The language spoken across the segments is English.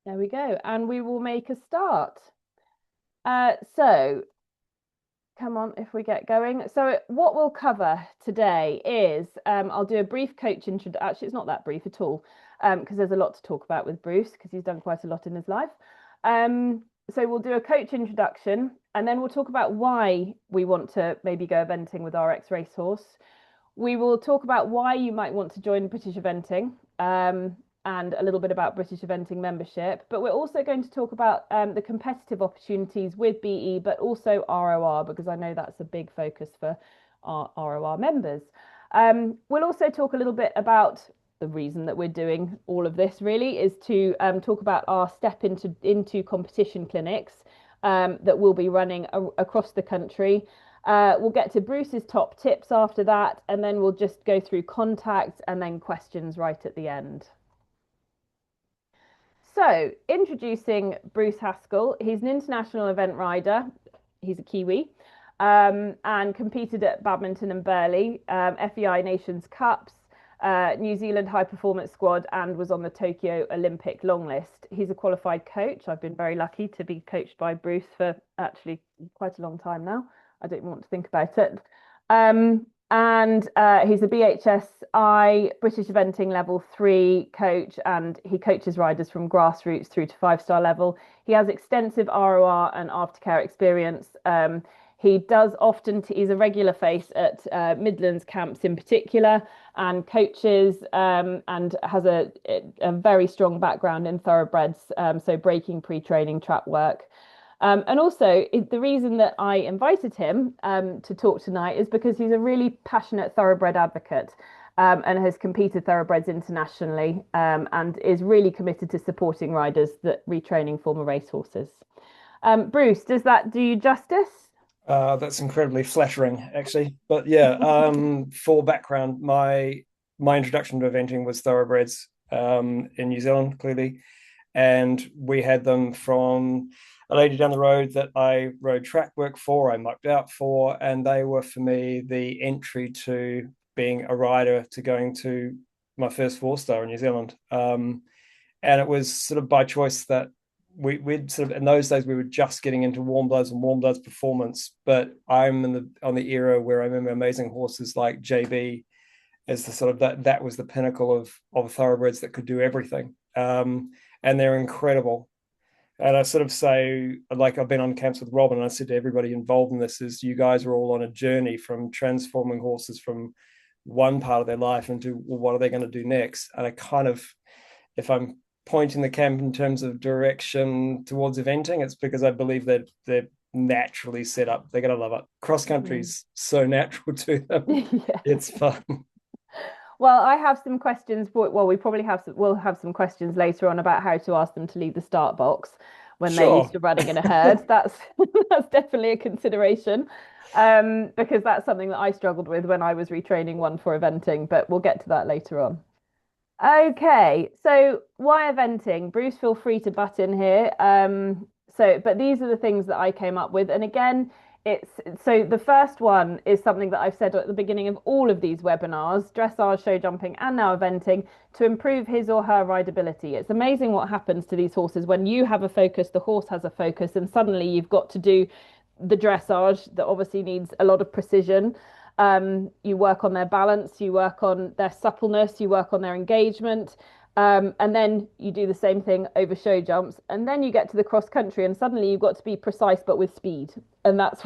There we go. And we will make a start. So come on, if we get going. So what we'll cover today is I'll do a brief coach introduction. Actually, it's not that brief at all, because there's a lot to talk about with Bruce, because he's done quite a lot in his life. So we'll do a coach introduction, and then we'll talk about why we want to maybe go eventing with our ex-racehorse. We will talk about why you might want to join British Eventing, and a little bit about British Eventing membership. But we're also going to talk about the competitive opportunities with BE, but also ROR, because I know that's a big focus for our ROR members. We'll also talk a little bit about the reason that we're doing all of this, really, is to talk about our step into competition clinics that we'll be running across the country. We'll get to Bruce's top tips after that, and then we'll just go through contacts and then questions right at the end. So, introducing Bruce Haskell. He's an international event rider. He's a Kiwi, and competed at Badminton and Burghley, FEI Nations Cups, New Zealand High Performance Squad, and was on the Tokyo Olympic long list. He's a qualified coach. I've been very lucky to be coached by Bruce for actually quite a long time now. I don't even want to think about it. And he's a BHSI British Eventing Level 3 coach, and he coaches riders from grassroots through to 5-star level. He has extensive ROR and aftercare experience. He does often, he's a regular face at Midlands camps in particular, and coaches, and has a very strong background in thoroughbreds, so breaking, pre-training, trap work. And also, the reason that I invited him to talk tonight is because he's a really passionate thoroughbred advocate, and has competed thoroughbreds internationally, and is really committed to supporting riders that retraining former racehorses. Bruce, does that do you justice? That's incredibly flattering, actually. But yeah, for background, my introduction to eventing was thoroughbreds in New Zealand, clearly, and we had them from a lady down the road that I rode track work for, I mucked out for, and they were for me the entry to being a rider to going to my first 4-star in New Zealand. And it was sort of by choice that we'd sort of in those days we were just getting into warm bloods and warm bloods performance, but I'm on the era where I remember amazing horses like JB as the sort of that was the pinnacle of thoroughbreds that could do everything, and they're incredible. And I sort of say, like, I've been on camps with Robin, and I said to everybody involved in this, is you guys are all on a journey from transforming horses from one part of their life into, well, what are they going to do next? And I kind of, if I'm pointing the camp in terms of direction towards eventing, it's because I believe that they're naturally set up. They're going to love it. Cross country's so natural to them. Yeah. It's fun. Well, I have some questions. Well, we'll have some questions later on about how to ask them to leave the start box when they're used Sure. to running in a herd. That's that's definitely a consideration, because that's something that I struggled with when I was retraining one for eventing. But we'll get to that later on. Okay, so why eventing? Bruce, feel free to butt in here. But these are the things that I came up with. And again, it's so the first one is something that I've said at the beginning of all of these webinars, dressage, show jumping, and now eventing, to improve his or her rideability. It's amazing what happens to these horses when you have a focus, the horse has a focus, and suddenly you've got to do the dressage that obviously needs a lot of precision. You work on their balance, you work on their suppleness, you work on their engagement, and then you do the same thing over show jumps, and then you get to the cross country, and suddenly you've got to be precise but with speed, and that's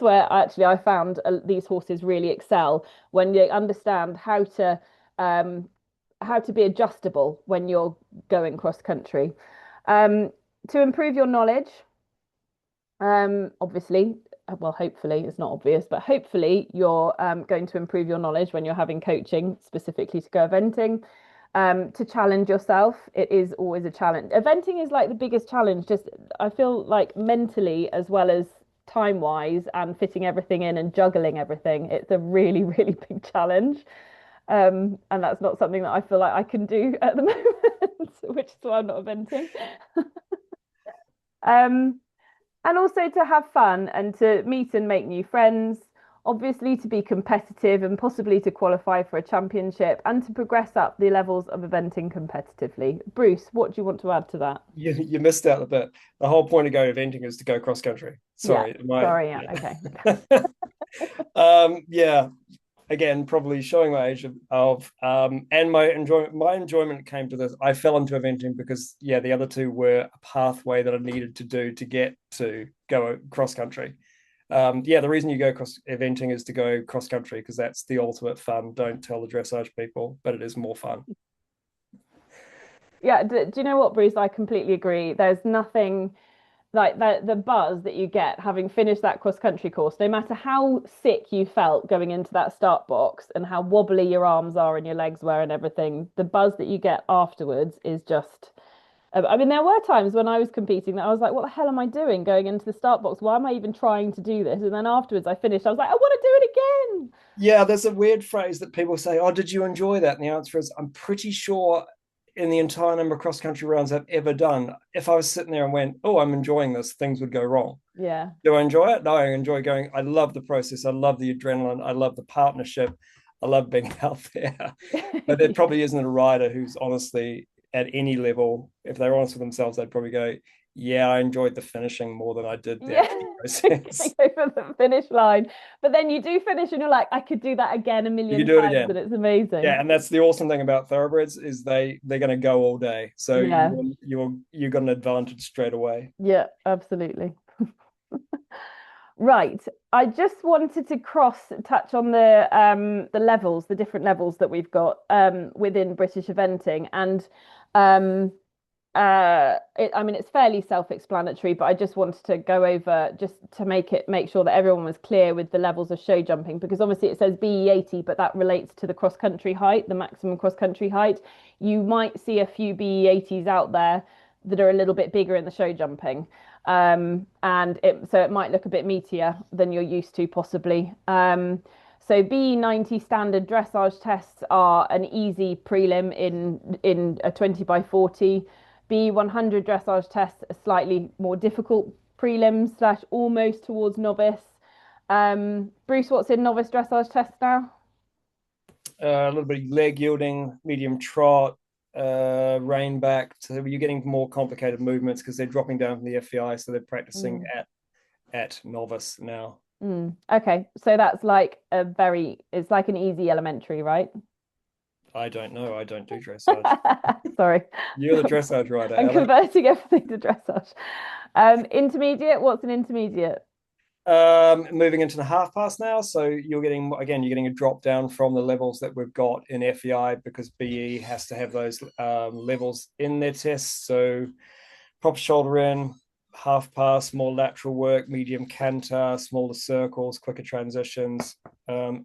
where actually I found these horses really excel when they understand how to be adjustable when you're going cross country. To improve your knowledge, obviously, well, hopefully it's not obvious, but hopefully you're going to improve your knowledge when you're having coaching specifically to go eventing. To challenge yourself, it is always a challenge. Eventing is like the biggest challenge, just I feel like mentally as well as time wise, and fitting everything in and juggling everything. It's a really, really big challenge. And that's not something that I feel like I can do at the moment, which is why I'm not eventing. Um, and also to have fun and to meet and make new friends. obviously to be competitive and possibly to qualify for a championship and to progress up the levels of eventing competitively. Bruce, what do you want to add to that? You missed out a bit. The whole point of go eventing is to go cross country. Yeah, Sorry, sorry, yeah, yeah. okay. Yeah, again, probably showing my age and my enjoyment came to this. I fell into eventing because the other two were a pathway that I needed to do to get to go cross country. The reason you go cross eventing is to go cross country because that's the ultimate fun. Don't tell the dressage people, but it is more fun. Yeah, do you know what, Bruce? I completely agree. There's nothing like the buzz that you get having finished that cross country course, no matter how sick you felt going into that start box and how wobbly your arms are and your legs were and everything, the buzz that you get afterwards is just. I mean, there were times when I was competing that I was like, what the hell am I doing going into the start box? Why am I even trying to do this? And then afterwards I finished, I was like, I want to do it again. Yeah, there's a weird phrase that people say, "Oh, did you enjoy that?" And the answer is, I'm pretty sure in the entire number of cross country rounds I've ever done, if I was sitting there and went, "Oh, I'm enjoying this," things would go wrong. Yeah. Do I enjoy it? No, I enjoy going. I love the process. I love the adrenaline. I love the partnership. I love being out there. But there probably isn't a rider who's honestly at any level, if they're honest with themselves, they'd probably go, "Yeah, I enjoyed the finishing more than I did the Yeah, actual process." going over the finish line. But then you do finish and you're like, I could do that again a You can million do it times, and again. it's amazing. Yeah, and that's the awesome thing about thoroughbreds is they're going to go all day. So Yeah, you got an advantage straight away. yeah, absolutely. Right. I just wanted to cross touch on the levels, the different levels that we've got within British eventing. And um I mean it's fairly self-explanatory, but I just wanted to go over just to make sure that everyone was clear with the levels of show jumping, because obviously it says BE 80, but that relates to the cross country height, the maximum cross country height. You might see a few BE 80s out there that are a little bit bigger in the show jumping. And it might look a bit meatier than you're used to possibly. So B90 standard dressage tests are an easy prelim in a 20 by 40. B100 dressage tests are slightly more difficult prelims slash almost towards novice. Bruce, what's in novice dressage tests now? A little bit of leg yielding, medium trot, rein back. So you're getting more complicated movements because they're dropping down from the FEI, so they're practicing Mm. at novice now. Okay, so it's like an easy elementary, right? I don't know. I don't do dressage. Sorry. You're the dressage rider, I'm Alex. converting everything to dressage. Intermediate, what's an intermediate? Moving into the half pass now, so you're getting a drop down from the levels that we've got in FEI because BE has to have those levels in their tests. So proper shoulder in, half pass, more lateral work, medium canter, smaller circles, quicker transitions. And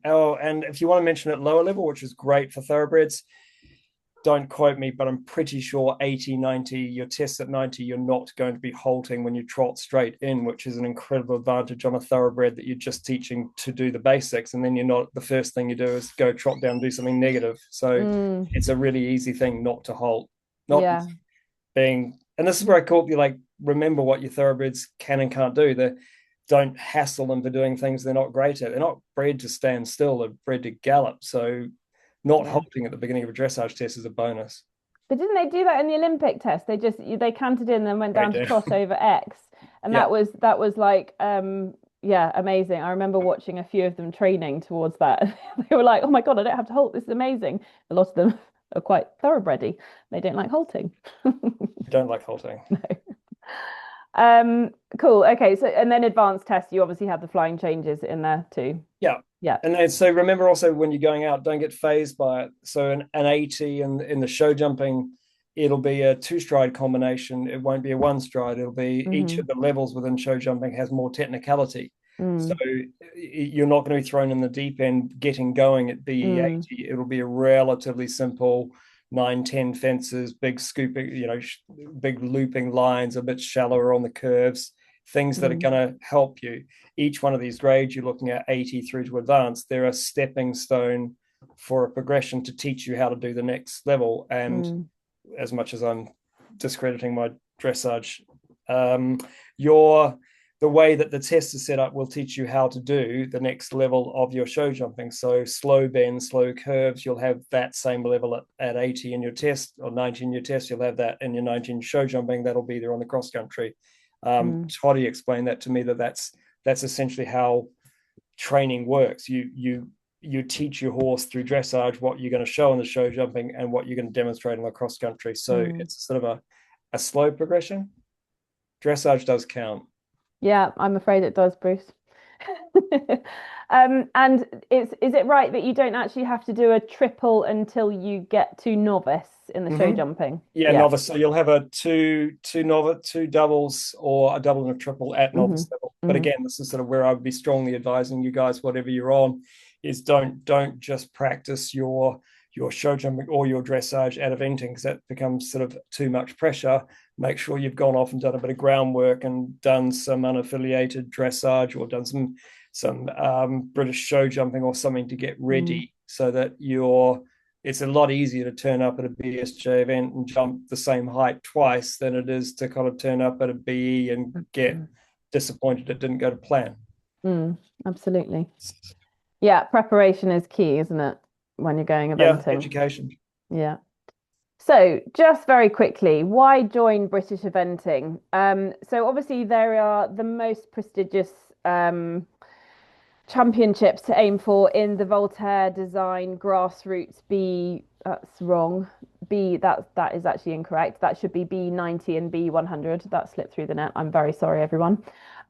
if you want to mention at lower level, which is great for thoroughbreds, don't quote me, but I'm pretty sure 80, 90, your tests at 90, you're not going to be halting when you trot straight in, which is an incredible advantage on a thoroughbred that you're just teaching to do the basics. And then you're not, the first thing you do is go trot down and do something negative. So Mm, it's a really easy thing not to halt, not yeah. and this is where I call you like, remember what your thoroughbreds can and can't do. Don't hassle them for doing things they're not great at. They're not bred to stand still, they're bred to gallop. So not Yeah. halting at the beginning of a dressage test is a bonus. But didn't they do that in the Olympic test? They canted in and then went Right down to there. trot over X. And Yeah. that was like yeah, amazing. I remember watching a few of them training towards that. They were like, "Oh my God, I don't have to halt. This is amazing." A lot of them are quite thoroughbredy. They don't like halting. I don't like halting. Cool. Okay, so and then advanced tests, you obviously have the flying changes in there too. Yeah. Yeah. And then, so remember also when you're going out, don't get phased by it. So an 80 and in the show jumping, it'll be a two stride combination. It won't be a one stride. It'll be each Hmm. of the levels within show jumping has more technicality. So Mm. you're not going to be thrown in the deep end getting going at BE Mm. 80. It'll be a relatively simple 9, 10 fences, big scooping, big looping lines, a bit shallower on the curves, things that are Mm. going to help you. Each one of these grades you're looking at 80 through to advanced, they're a stepping stone for a progression to teach you how to do the next level. And Mm. as much as I'm discrediting my dressage, your the way that the test is set up will teach you how to do the next level of your show jumping. So slow bends, slow curves, you'll have that same level at 80 in your test, or 90 in your test. You'll have that in your 19 show jumping. That'll be there on the cross country. Toddy explained that to me, that's essentially how training works. You teach your horse through dressage what you're going to show in the show jumping and what you're going to demonstrate on the cross country. So it's sort of a slow progression. Dressage does count. Yeah, I'm afraid it does, Bruce. And is it right that you don't actually have to do a triple until you get to novice in the show jumping? Yeah, novice. So you'll have a two novice, two doubles, or a double and a triple at novice level. But again, this is sort of where I would be strongly advising you guys, whatever you're on, is don't just practice your show jumping or your dressage at eventing, because that becomes sort of too much pressure. Make sure you've gone off and done a bit of groundwork and done some unaffiliated dressage, or done some British show jumping or something to get ready, so that it's a lot easier to turn up at a BSJ event and jump the same height twice than it is to kind of turn up at a BE and get disappointed it didn't go to plan. Absolutely. Yeah, preparation is key, isn't it, when you're going eventing? Yeah, education. Yeah. So just very quickly, why join British Eventing? So obviously there are the most prestigious championships to aim for in the Voltaire design grassroots B. That's wrong. That is actually incorrect. That should be B90 and B100. That slipped through the net. I'm very sorry, everyone.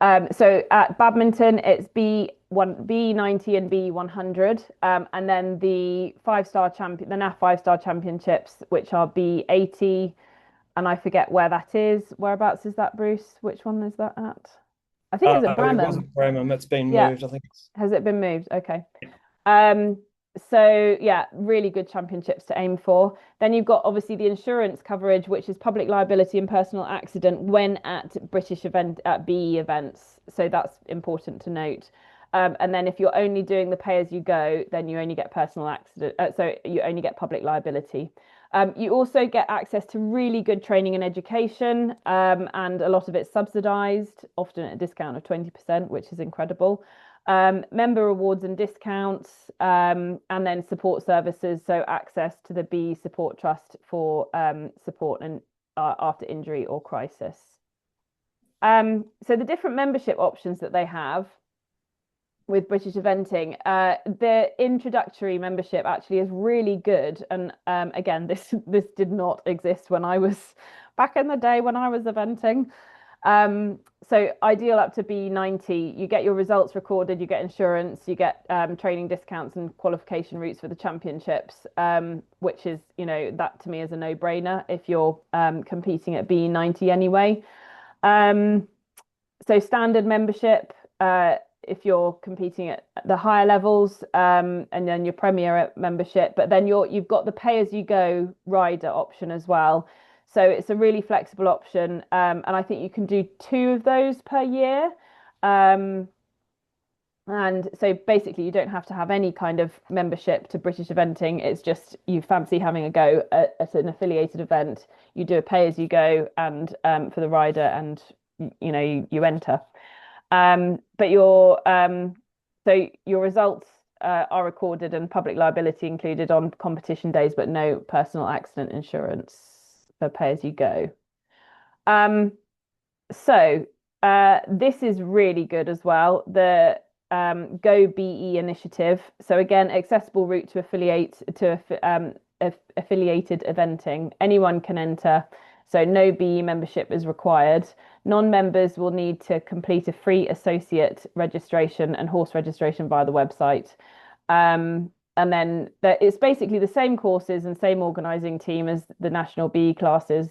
So at badminton, it's B90 and B100, and then the NAF 5-star championships, which are B80, and I forget where that is. Whereabouts is that, Bruce? Which one is that at? I think it's at Bramham. It wasn't Bramham. It's been moved. I think. Has it been moved? Okay. So yeah, really good championships to aim for. Then you've got obviously the insurance coverage, which is public liability and personal accident when at BE events. So that's important to note. And then if you're only doing the pay as you go, then you only get personal accident. So you only get public liability. You also get access to really good training and education, and a lot of it's subsidised, often at a discount of 20%, which is incredible. Member rewards and discounts, and then support services, so access to the B Support Trust for support and after injury or crisis. So the different membership options that they have with British Eventing, the introductory membership actually is really good. And again, this did not exist when I was back in the day when I was eventing. So ideal up to B90, you get your results recorded, you get insurance, you get training discounts and qualification routes for the championships, which is, that to me is a no-brainer if you're competing at B90 anyway. So standard membership, if you're competing at the higher levels, and then your premier membership, but then you've got the pay-as-you-go rider option as well. So it's a really flexible option, and I think you can do 2 of those per year. And so basically you don't have to have any kind of membership to British Eventing. It's just you fancy having a go at an affiliated event, you do a pay-as-you-go and for the rider, and you enter. But your results are recorded and public liability included on competition days, but no personal accident insurance for pay as you go. So this is really good as well. The Go BE initiative. So again, accessible route to affiliated eventing. Anyone can enter. So no BE membership is required. Non-members will need to complete a free associate registration and horse registration via the website. And then it's basically the same courses and same organising team as the national BE classes.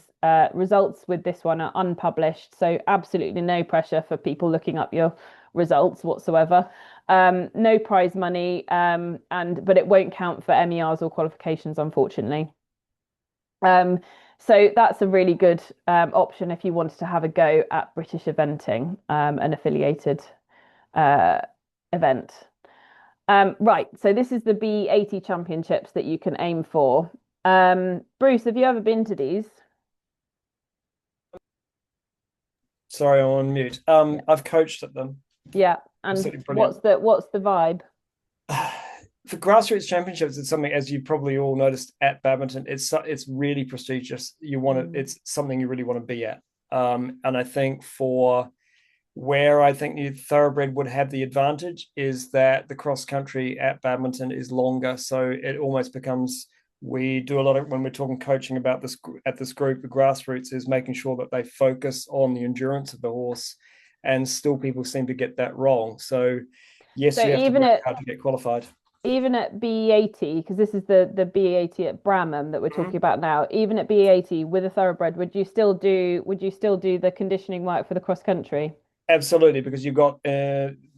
Results with this one are unpublished, so absolutely no pressure for people looking up your results whatsoever. No prize money, but it won't count for MERs or qualifications, unfortunately. So that's a really good option if you wanted to have a go at British Eventing, an affiliated event. Right, so this is the B80 championships that you can aim for. Bruce, have you ever been to these? Sorry, I'm on mute. Yeah. I've coached at them. Yeah. And Absolutely what's brilliant. the vibe? For grassroots championships, it's something, as you probably all noticed at badminton, it's really prestigious. It's something you really want to be at. And I think for where I think the thoroughbred would have the advantage is that the cross country at badminton is longer, so it almost becomes, we do a lot of when we're talking coaching about this at this group of grassroots is making sure that they focus on the endurance of the horse, and still people seem to get that wrong. So yes, So you have to work hard to get qualified. even at BE80, because this is the BE80 at Bramham that we're talking Mhm. about now, even at BE80 with a thoroughbred, would you still do the conditioning work for the cross country? Absolutely, because you've got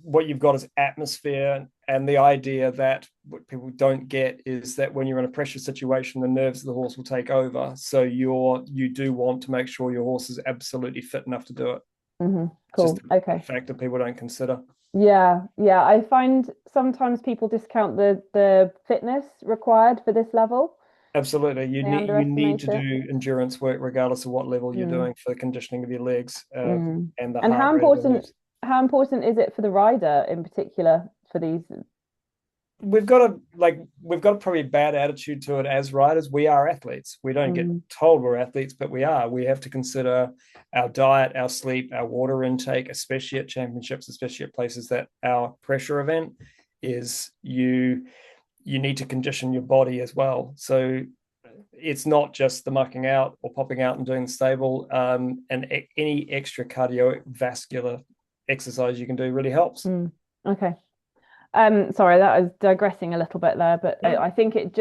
what you've got is atmosphere, and the idea that what people don't get is that when you're in a pressure situation, the nerves of the horse will take over. So you do want to make sure your horse is absolutely fit enough to do it. Just Cool. a Okay. factor people don't consider. Yeah, yeah. I find sometimes people discount the fitness required for this level. Absolutely, They you need underestimate to it. do endurance work regardless of what level you're Mm, doing for the conditioning of your legs mm. and the And heart rate of the nerves. how important is it for the rider in particular for these? We've got a probably bad attitude to it as riders. We are athletes. We don't get Mm, told we're athletes, but we are. We have to consider our diet, our sleep, our water intake, especially at championships, especially at places that our pressure event is. You need to condition your body as well. So it's not just the mucking out or popping out and doing the stable. And any extra cardiovascular exercise you can do really helps. mm. Okay. Sorry, that was digressing a little bit there, but No, I think it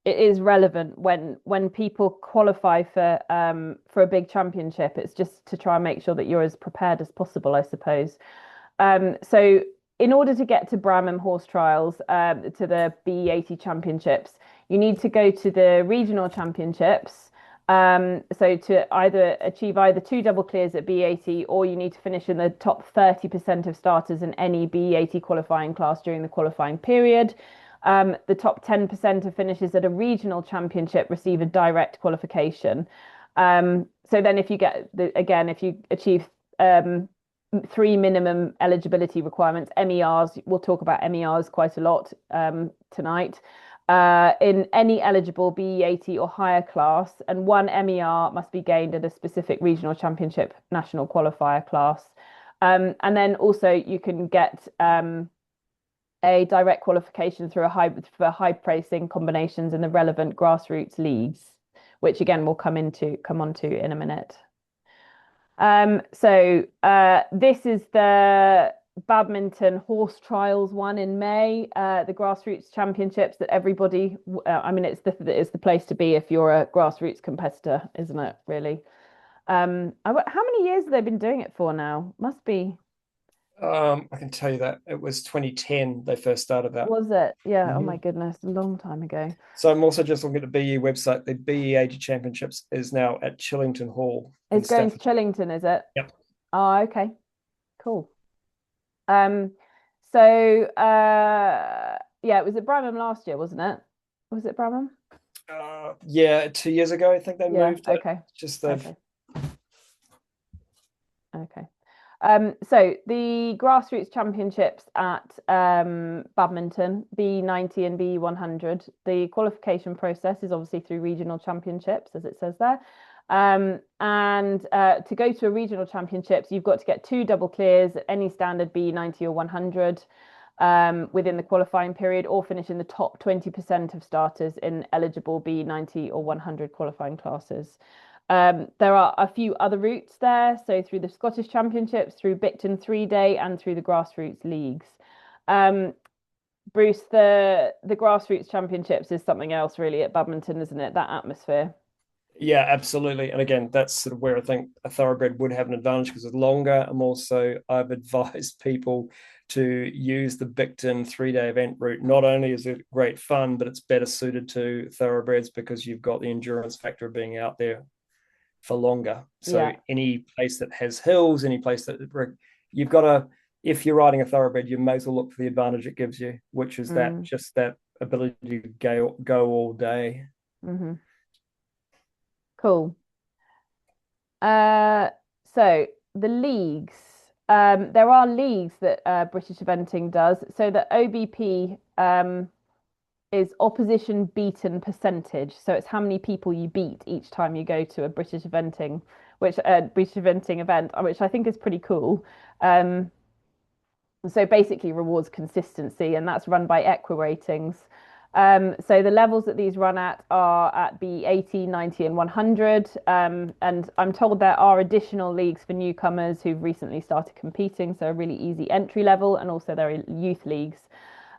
is relevant when people qualify for a big championship. It's just to try and make sure that you're as prepared as possible, I suppose. So in order to get to Bramham Horse Trials, to the BE80 Championships, you need to go to the regional championships. So to either achieve either two double clears at B80, or you need to finish in the top 30% of starters in any B80 qualifying class during the qualifying period. The top 10% of finishes at a regional championship receive a direct qualification. So then if you achieve three minimum eligibility requirements, MERs, we'll talk about MERs quite a lot tonight. In any eligible BE80 or higher class, and one MER must be gained at a specific regional championship national qualifier class. And then also you can get a direct qualification through for high placing combinations in the relevant grassroots leagues, which again we'll come on to in a minute. This is the badminton horse trials one in May, the grassroots championships that everybody, I mean, it's the place to be if you're a grassroots competitor, isn't it? Really. How many years have they been doing it for now? Must be. I can tell you that it was 2010 they first started that. Was it? Yeah. Oh my Mhm. goodness, a long time ago. So I'm also just looking at the BE website. The BE80 Championships is now at Chillington Hall in It's going to Staffordshire. Chillington, is it? Yep. Oh, okay. Cool. Um, yeah, it was at Bramham last year, wasn't it? Was it Bramham? Yeah, 2 years ago I think they Yeah, moved it. okay. Just they've Okay. Okay. So the grassroots championships at badminton, B90 and B100, the qualification process is obviously through regional championships, as it says there. And to go to a regional championships, you've got to get two double clears at any standard B90 or 100 within the qualifying period, or finish in the top 20% of starters in eligible B90 or 100 qualifying classes. There are a few other routes there, so through the Scottish Championships, through Bicton 3-day, and through the grassroots leagues. Um, Bruce, the grassroots championships is something else really at badminton, isn't it? That atmosphere. Yeah, absolutely. And again, that's sort of where I think a thoroughbred would have an advantage because it's longer. I've advised people to use the Bicton 3-day event route. Not only is it great fun, but it's better suited to thoroughbreds because you've got the endurance factor of being out there for longer. So Yeah. any place that has hills, any place that you've got to, if you're riding a thoroughbred, you may as well look for the advantage it gives you, which is that Mm, just that ability to go all day. hmm Cool. Uh, So the leagues, there are leagues that British Eventing does. So the OBP is opposition beaten percentage. So it's how many people you beat each time you go to a British Eventing event, which I think is pretty cool. So basically rewards consistency, and that's run by Equa ratings. So the levels that these run at are at B80, 90, and 100. And I'm told there are additional leagues for newcomers who've recently started competing, so a really easy entry level, and also there are youth leagues.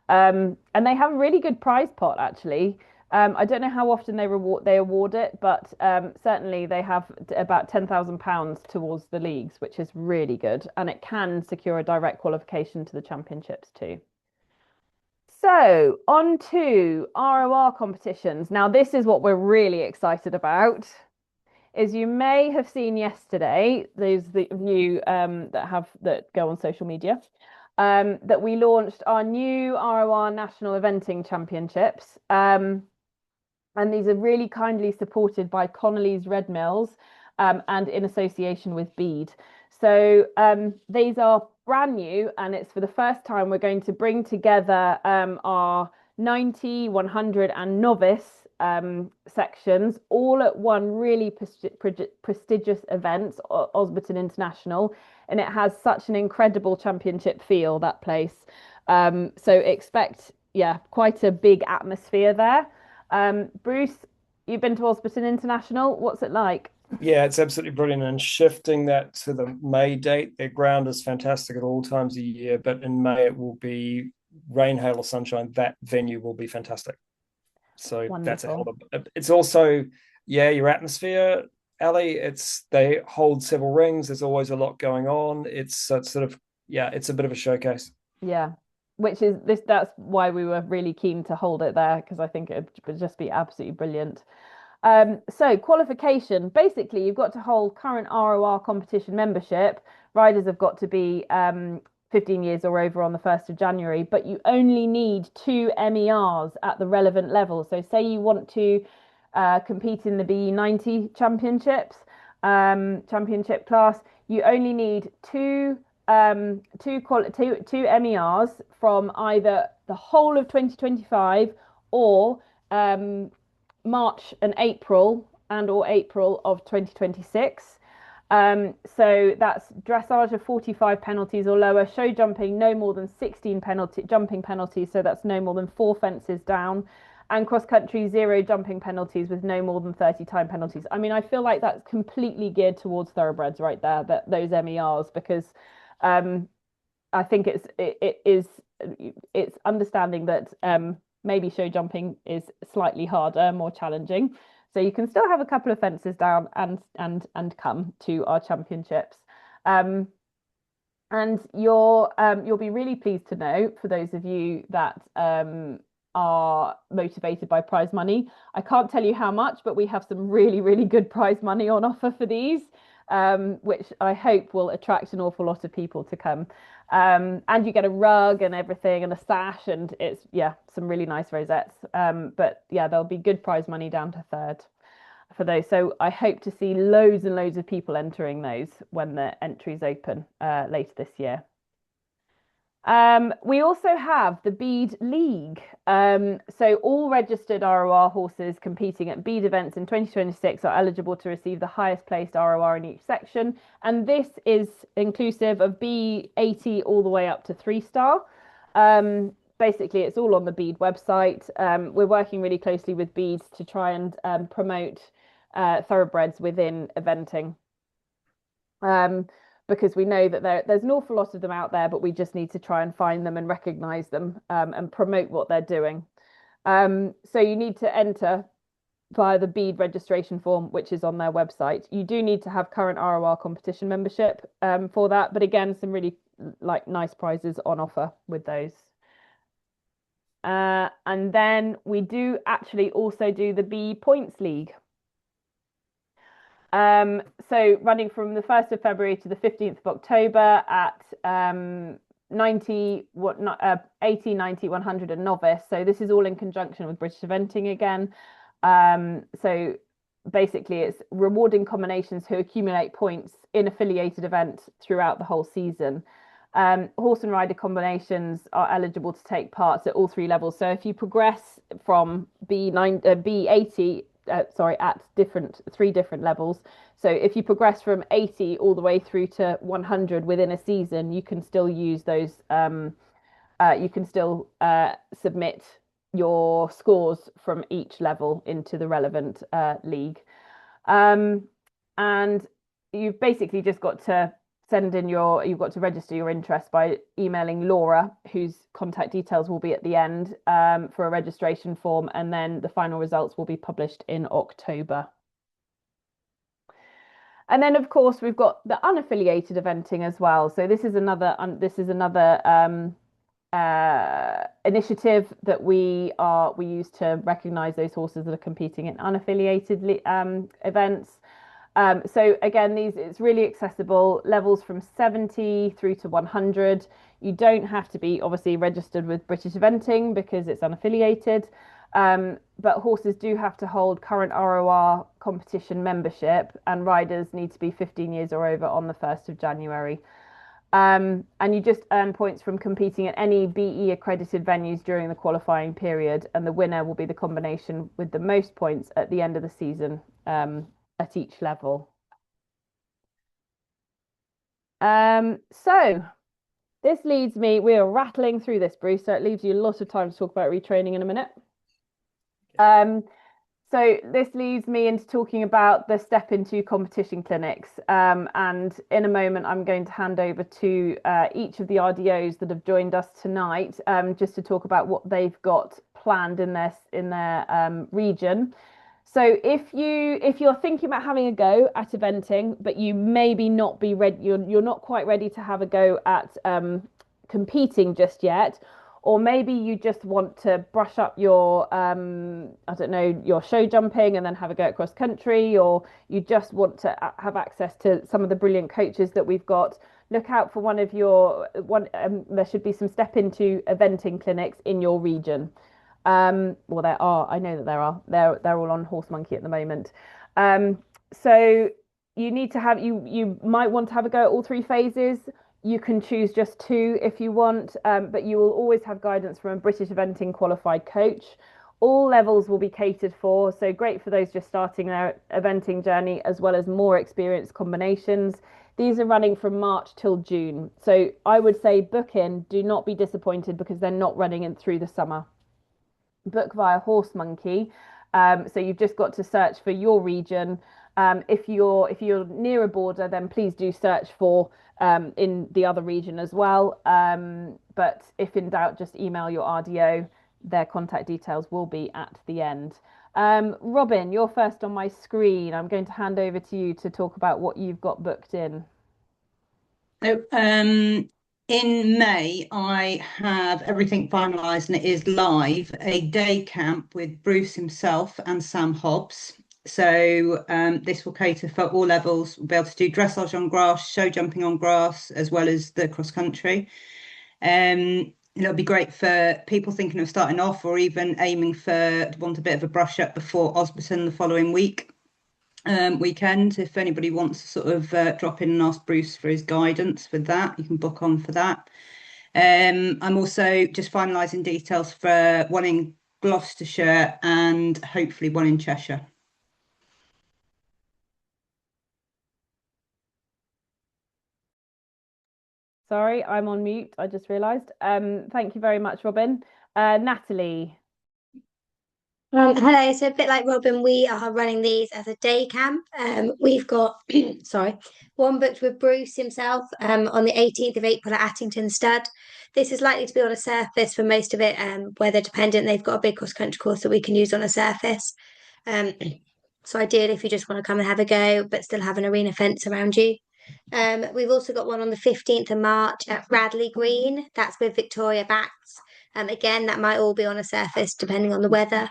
And they have a really good prize pot actually. I don't know how often they award it, but certainly they have about £10,000 towards the leagues, which is really good, and it can secure a direct qualification to the championships too. So on to ROR competitions. Now this is what we're really excited about. As you may have seen yesterday, those of you that go on social media, that we launched our new ROR National Eventing Championships. And these are really kindly supported by Connolly's Red Mills and in association with Bede. So these are brand new, and it's for the first time we're going to bring together our 90, 100 and novice sections all at one really prestigious event, Osberton International, and it has such an incredible championship feel, that place. So expect, yeah, quite a big atmosphere there. Bruce, you've been to Osberton International. What's it like? Yeah, it's absolutely brilliant. And shifting that to the May date, their ground is fantastic at all times of year, but in May it will be rain, hail, or sunshine. That venue will be fantastic. So that's a hell Wonderful. of a. It's also, yeah, your atmosphere, Ali. They hold several rings. There's always a lot going on. It's sort of, yeah, it's a bit of a showcase. Yeah, which is this. That's why we were really keen to hold it there because I think it would just be absolutely brilliant. So qualification, basically, you've got to hold current ROR competition membership. Riders have got to be 15 years or over on the 1st of January, but you only need 2 MERs at the relevant level. So say you want to compete in the BE90 championships, championship class, you only need two MERs from either the whole of 2025 or March and April or April of 2026. So that's dressage of 45 penalties or lower, show jumping no more than 16 jumping penalties, so that's no more than 4 fences down, and cross country 0 jumping penalties with no more than 30 time penalties. I mean, I feel like that's completely geared towards thoroughbreds right there, those MERs, because I think it's understanding that maybe show jumping is slightly harder, more challenging. So you can still have a couple of fences down and come to our championships. And you'll be really pleased to know, for those of you that are motivated by prize money. I can't tell you how much, but we have some really, really good prize money on offer for these, which I hope will attract an awful lot of people to come. And you get a rug and everything and a sash, and it's, yeah, some really nice rosettes. But yeah, there'll be good prize money down to third for those. So I hope to see loads and loads of people entering those when the entries open later this year. We also have the Bede League. So all registered ROR horses competing at Bede events in 2026 are eligible to receive the highest placed ROR in each section. And this is inclusive of B80 all the way up to 3-star. Basically, it's all on the Bede website. We're working really closely with Bede to try and promote thoroughbreds within eventing. Because we know that there's an awful lot of them out there, but we just need to try and find them and recognise them and promote what they're doing. So you need to enter via the Bede registration form, which is on their website. You do need to have current ROR competition membership for that, but again, some really nice prizes on offer with those. And then we do actually also do the B Points League. So running from the 1st of February to the 15th of October at 80, 90, 100 and novice. So this is all in conjunction with British Eventing again. So basically it's rewarding combinations who accumulate points in affiliated events throughout the whole season. Horse and rider combinations are eligible to take parts at all three levels. So if you progress from B80, at three different levels. So if you progress from 80 all the way through to 100 within a season, you can still use those. You can still submit your scores from each level into the relevant league. And you've basically just got to you've got to register your interest by emailing Laura, whose contact details will be at the end, for a registration form, and then the final results will be published in October. And then, of course, we've got the unaffiliated eventing as well. So this is another initiative that we use to recognise those horses that are competing in unaffiliated events. So again, it's really accessible, levels from 70 through to 100. You don't have to be obviously registered with British Eventing because it's unaffiliated, but horses do have to hold current RoR competition membership, and riders need to be 15 years or over on the 1st of January. And you just earn points from competing at any BE accredited venues during the qualifying period, and the winner will be the combination with the most points at the end of the season, at each level. So this leads me, we are rattling through this, Bruce, so it leaves you a lot of time to talk about retraining in a minute. So this leads me into talking about the Step Into competition clinics. And in a moment, I'm going to hand over to each of the RDOs that have joined us tonight, just to talk about what they've got planned in their region. So if you're thinking about having a go at eventing, but you maybe not be ready, you're not quite ready to have a go at competing just yet, or maybe you just want to brush up your I don't know, your show jumping and then have a go at cross country, or you just want to have access to some of the brilliant coaches that we've got, look out for there should be some Step Into eventing clinics in your region. Well, there are. I know that there are. They're all on Horse Monkey at the moment. So you need to have you might want to have a go at all three phases. You can choose just two if you want, but you will always have guidance from a British Eventing qualified coach. All levels will be catered for, so great for those just starting their eventing journey, as well as more experienced combinations. These are running from March till June. So I would say book in, do not be disappointed because they're not running in through the summer. Book via Horse Monkey. So you've just got to search for your region. If you're near a border, then please do search for in the other region as well. But if in doubt, just email your RDO. Their contact details will be at the end. Robin, you're first on my screen. I'm going to hand over to you to talk about what you've got booked in. So, in May, I have everything finalised and it is live, a day camp with Bruce himself and Sam Hobbs. So this will cater for all levels. We'll be able to do dressage on grass, show jumping on grass, as well as the cross country. It'll be great for people thinking of starting off or even aiming to want a bit of a brush up before Osberton the following weekend. If anybody wants to sort of drop in and ask Bruce for his guidance with that, you can book on for that. I'm also just finalising details for one in Gloucestershire and hopefully one in Cheshire. Sorry, I'm on mute. I just realised. Thank you very much, Robin. Natalie. Hello, so a bit like Robin, we are running these as a day camp. We've got, sorry, one booked with Bruce himself on the 18th of April at Attington Stud. This is likely to be on a surface for most of it, weather dependent. They've got a big cross country course that we can use on a surface. So ideally, if you just want to come and have a go, but still have an arena fence around you. We've also got one on the 15th of March at Radley Green. That's with Victoria Backs. Again, that might all be on a surface depending on the weather.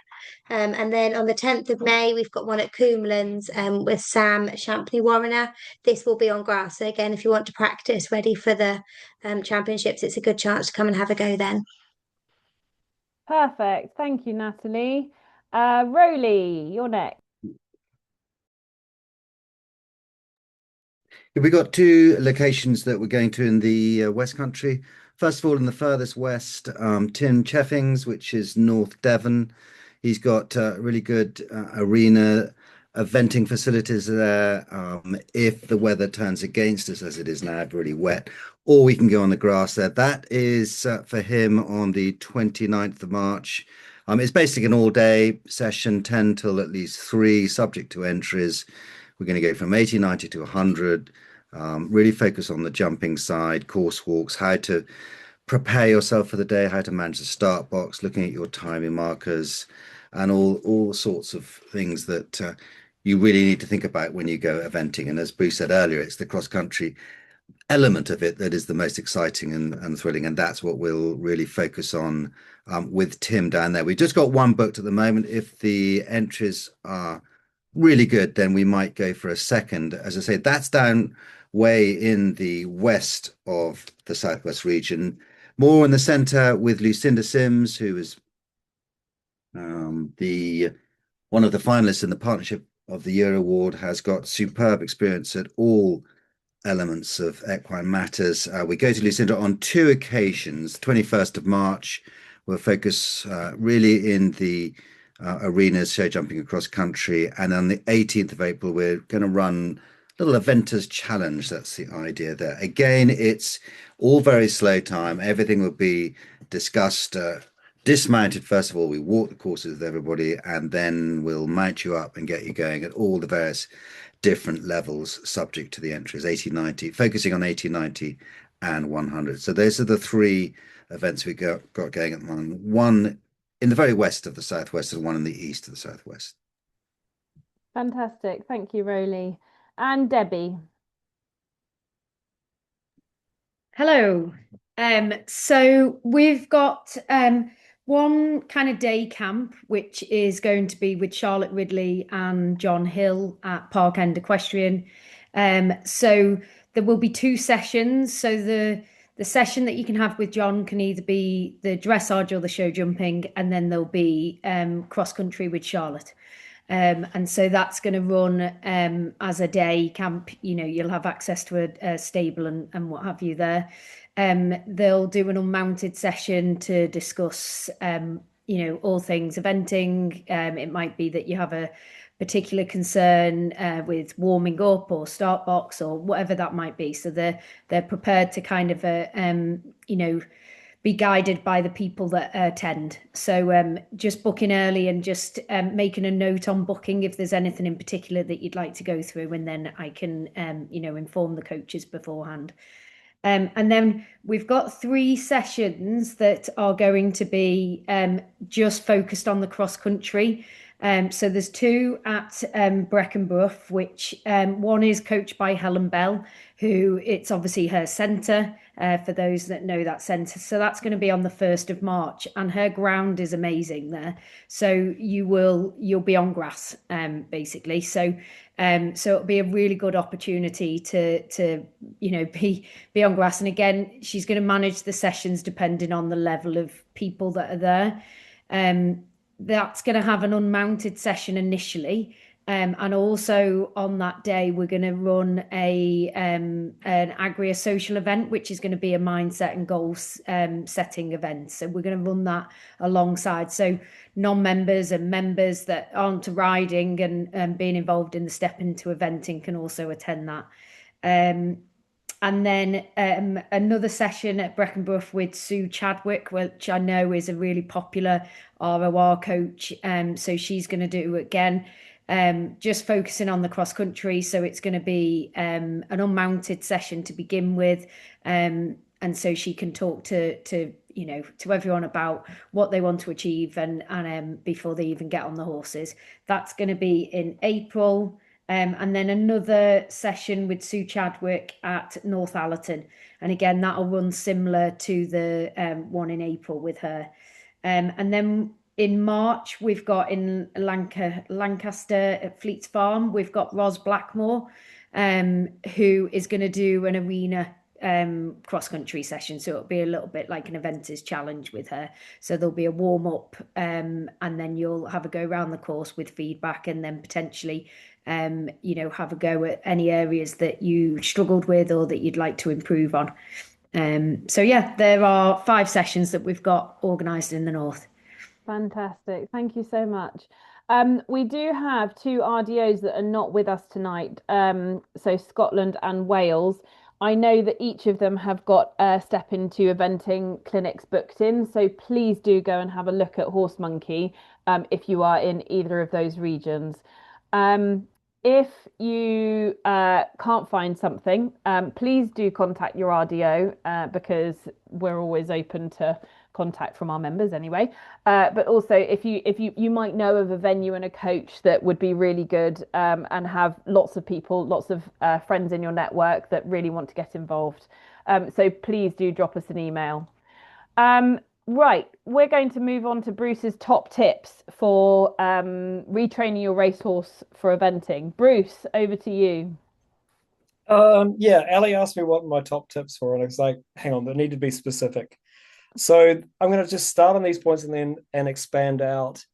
And then on the 10th of May, we've got one at Coomlands with Sam Shampney Warrener. This will be on grass. So again, if you want to practice ready for the championships, it's a good chance to come and have a go then. Perfect. Thank you, Natalie. Roly, you're next. We got two locations that we're going to in the West Country. First of all, in the furthest west, Tim Cheffings, which is North Devon. He's got really good arena eventing facilities there. If the weather turns against us, as it is now, really wet, or we can go on the grass there. That is for him on the 29th of March. It's basically an all-day session, 10 till at least 3, subject to entries. We're going to go from 80, 90 to 100. Really focus on the jumping side, course walks, how to prepare yourself for the day, how to manage the start box, looking at your timing markers, and all sorts of things that you really need to think about when you go eventing. And as Bruce said earlier, it's the cross country element of it that is the most exciting and thrilling, and that's what we'll really focus on with Tim down there. We've just got one booked at the moment. If the entries are really good, then we might go for a second. As I say, that's down way in the west of the Southwest region, more in the centre with Lucinda Sims, who is the one of the finalists in the Partnership of the Year Award, has got superb experience at all elements of equine matters. We go to Lucinda on 2 occasions. 21st of March, we'll focus really in the arenas, show jumping across country. And on the 18th of April, we're going to run a little Eventers Challenge. That's the idea there. Again, it's all very slow time. Everything will be discussed, dismounted. First of all, we walk the courses with everybody, and then we'll mount you up and get you going at all the various different levels subject to the entries, 80, 90, focusing on 80, 90 and 100. So those are the 3 events we got going at the moment. One in the very west of the Southwest and one in the east of the Southwest. Fantastic. Thank you, Roly. And Debbie. Hello. So we've got one kind of day camp, which is going to be with Charlotte Ridley and John Hill at Park End Equestrian. So there will be 2 sessions. So the session that you can have with John can either be the dressage or the show jumping, and then there'll be cross country with Charlotte. And so that's going to run as a day camp. You know, you'll have access to a stable and what have you there. They'll do an unmounted session to discuss, you know, all things eventing. It might be that you have a particular concern with warming up or start box or whatever that might be. So they're prepared to kind of, you know, be guided by the people that attend. So just booking early and just making a note on booking if there's anything in particular that you'd like to go through, and then I can, you know, inform the coaches beforehand. And then we've got 3 sessions that are going to be just focused on the cross country. So there's 2 at Breckenbrough, which one is coached by Helen Bell, who it's obviously her centre, for those that know that centre. So that's going to be on the 1st of March, and her ground is amazing there. So you'll be on grass, basically. So it'll be a really good opportunity to you know be on grass. And again, she's going to manage the sessions depending on the level of people that are there. That's going to have an unmounted session initially. And also on that day, we're going to run an Agria social event, which is going to be a mindset and goals setting event. So we're going to run that alongside. So non-members and members that aren't riding and being involved in the step into eventing can also attend that. And then another session at Breckenbrough with Sue Chadwick, which I know is a really popular ROR coach. So she's going to do again, just focusing on the cross country. So it's going to be an unmounted session to begin with. And so she can talk to you know, to everyone about what they want to achieve and before they even get on the horses. That's going to be in April. And then another session with Sue Chadwick at North Allerton. And again, that'll run similar to the one in April with her. And then in March, we've got in Lancaster at Fleets Farm, we've got Ros Blackmore, who is going to do an arena cross-country session. So it'll be a little bit like an Eventers Challenge with her. So there'll be a warm-up and then you'll have a go around the course with feedback and then potentially have a go at any areas that you struggled with or that you'd like to improve on. So yeah, there are 5 sessions that we've got organised in the north. Fantastic. Thank you so much. We do have 2 RDOs that are not with us tonight. So Scotland and Wales. I know that each of them have got step into eventing clinics booked in. So please do go and have a look at Horse Monkey if you are in either of those regions. If you can't find something, please do contact your RDO because we're always open to contact from our members anyway. But also, if you might know of a venue and a coach that would be really good and have lots of people, lots of friends in your network that really want to get involved. So please do drop us an email. Right, we're going to move on to Bruce's top tips for retraining your racehorse for eventing. Bruce, over to you. Yeah, Ali asked me what my top tips were, and I was like, hang on, they need to be specific. So I'm going to just start on these points and expand out.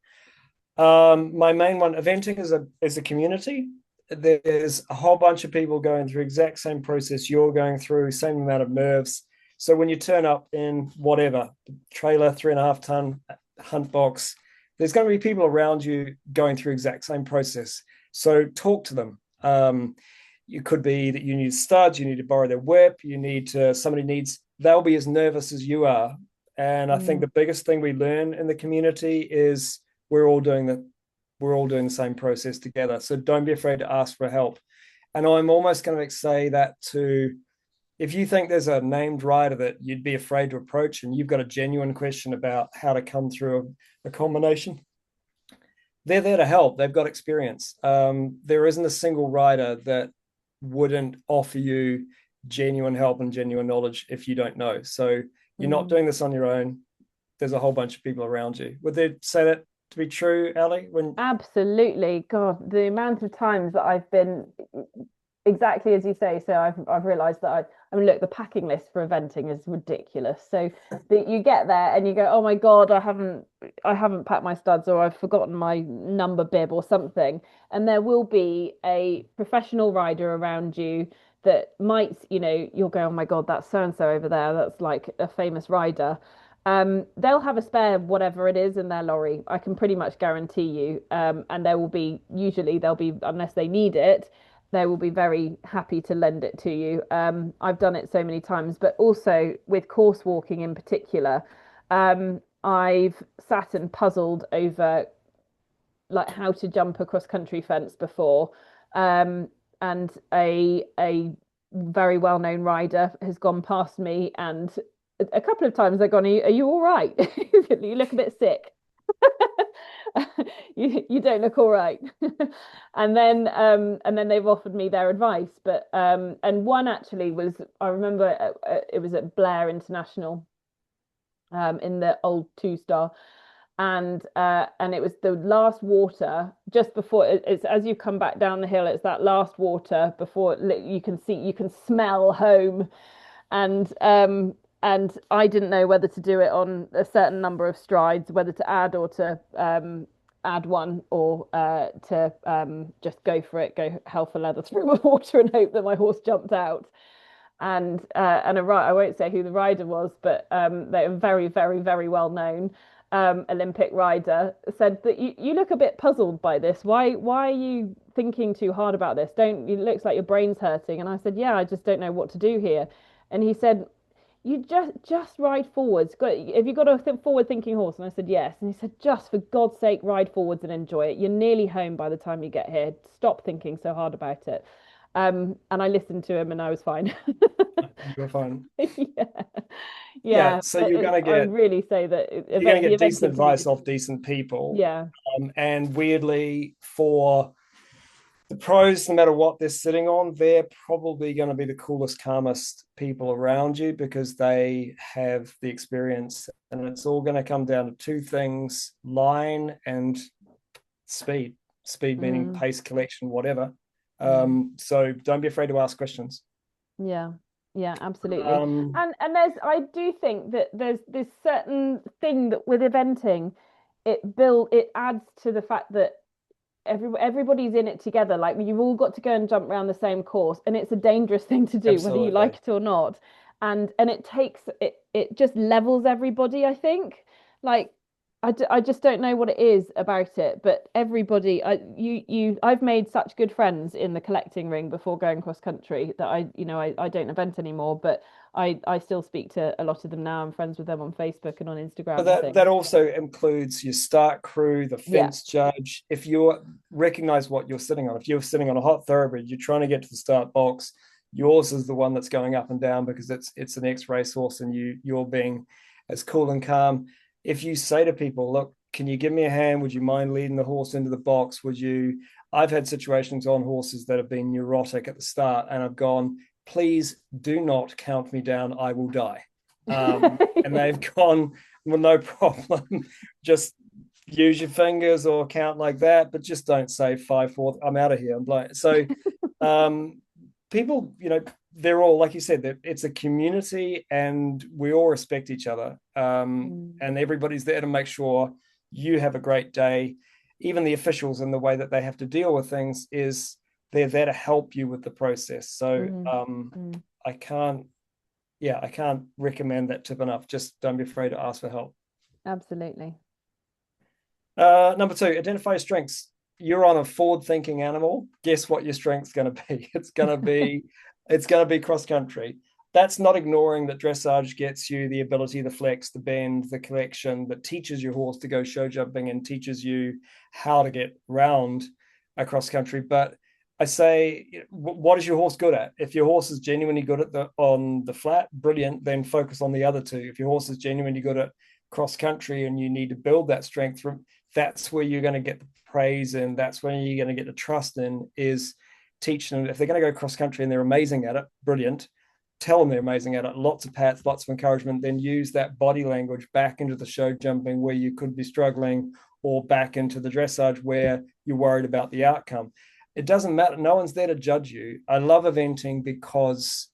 My main one, eventing is a community. There's a whole bunch of people going through exact same process you're going through, same amount of nerves. So when you turn up in whatever trailer, 3.5 ton hunt box, there's going to be people around you going through exact same process. So talk to them. It could be that you need studs, you need to borrow their whip, they'll be as nervous as you are. And I think the biggest thing we learn in the community is we're all doing the same process together. So don't be afraid to ask for help. And I'm almost going to say that if you think there's a named rider that you'd be afraid to approach and you've got a genuine question about how to come through a combination, they're there to help. They've got experience. There isn't a single rider that wouldn't offer you genuine help and genuine knowledge if you don't know. So you're not doing this on your own. There's a whole bunch of people around you. Would they say that to be true, Ali? Absolutely. God, the amount of times that I've been exactly as you say. So I've realised that look, the packing list for eventing is ridiculous. So that you get there and you go, oh my God, I haven't packed my studs, or I've forgotten my number bib or something. And there will be a professional rider around you that might, you'll go, oh my God, that's so and so over there. That's like a famous rider. They'll have a spare whatever it is in their lorry. I can pretty much guarantee you. And they'll be, unless they need it, they will be very happy to lend it to you. I've done it so many times, but also with course walking in particular, I've sat and puzzled over like how to jump a cross country fence before. And a very well-known rider has gone past me, and a couple of times they've gone, are you all right? You look a bit sick. You don't look all right. And then they've offered me their advice. But and one actually was, I remember it was at Blair International in the old 2-star. And it was the last water just before it's as you come back down the hill. It's that last water before you can smell home, and I didn't know whether to do it on a certain number of strides, whether to add or to add one, or to just go for it, go hell for leather through the water and hope that my horse jumped out. And I won't say who the rider was, but they were very, very, very well known. Olympic rider said that you look a bit puzzled by this. Why are you thinking too hard about this? It looks like your brain's hurting. And I said, yeah, I just don't know what to do here. And he said, you just ride forwards. Have you got a forward-thinking horse? And I said, yes. And he said, just for God's sake, ride forwards and enjoy it. You're nearly home by the time you get here. Stop thinking so hard about it. And I listened to him and I was fine. You're fine. Yeah. So you're going to I really say that you're going to get decent advice off decent people. Yeah. And weirdly, for the pros, no matter what they're sitting on, they're probably going to be the coolest, calmest people around you because they have the experience. And it's all going to come down to 2 things: line and speed. Speed meaning pace, collection, whatever. So don't be afraid to ask questions. Yeah, absolutely. And I do think that there's this certain thing that with eventing, it adds to the fact that everybody's in it together. Like you've all got to go and jump around the same course, and it's a dangerous thing to do, Absolutely. whether you like it or not. And it just levels everybody, I think. Like I just don't know what it is about it, but everybody, I've made such good friends in the collecting ring before going cross country that I don't event anymore, but I still speak to a lot of them now. I'm friends with them on Facebook and on Instagram. But that also includes your start crew, the fence judge. If you recognize what you're sitting on, if you're sitting on a hot thoroughbred, you're trying to get to the start box. Yours is the one that's going up and down because it's an ex-racehorse, and you're being as cool and calm. If you say to people, look, can you give me a hand? Would you mind leading the horse into the box? I've had situations on horses that have been neurotic at the start, and I've gone, please do not count me down. I will die. And they've gone, well, no problem. Just use your fingers or count like that, but just don't say 5, 4. I'm out of here. I'm blind. So people, they're all, like you said, it's a community, and we all respect each other. And everybody's there to make sure you have a great day. Even the officials, and the way that they have to deal with things is they're there to help you with the process. So I can't recommend that tip enough. Just don't be afraid to ask for help. Absolutely. Number 2, identify your strengths. You're on a forward-thinking animal. Guess what your strength's going to be? It's going to be cross country. That's not ignoring that dressage gets you the ability, the flex, the bend, the collection, that teaches your horse to go show jumping and teaches you how to get round across country. But I say, what is your horse good at? If your horse is genuinely good on the flat, brilliant, then focus on the other 2. If your horse is genuinely good at cross country and you need to build that strength from, that's where you're going to get the praise, and that's when you're going to get the trust in, is teaching them. If they're going to go cross country and they're amazing at it, brilliant. Tell them they're amazing at it. Lots of pats, lots of encouragement. Then use that body language back into the show jumping where you could be struggling, or back into the dressage where you're worried about the outcome. It doesn't matter. No one's there to judge you. I love eventing because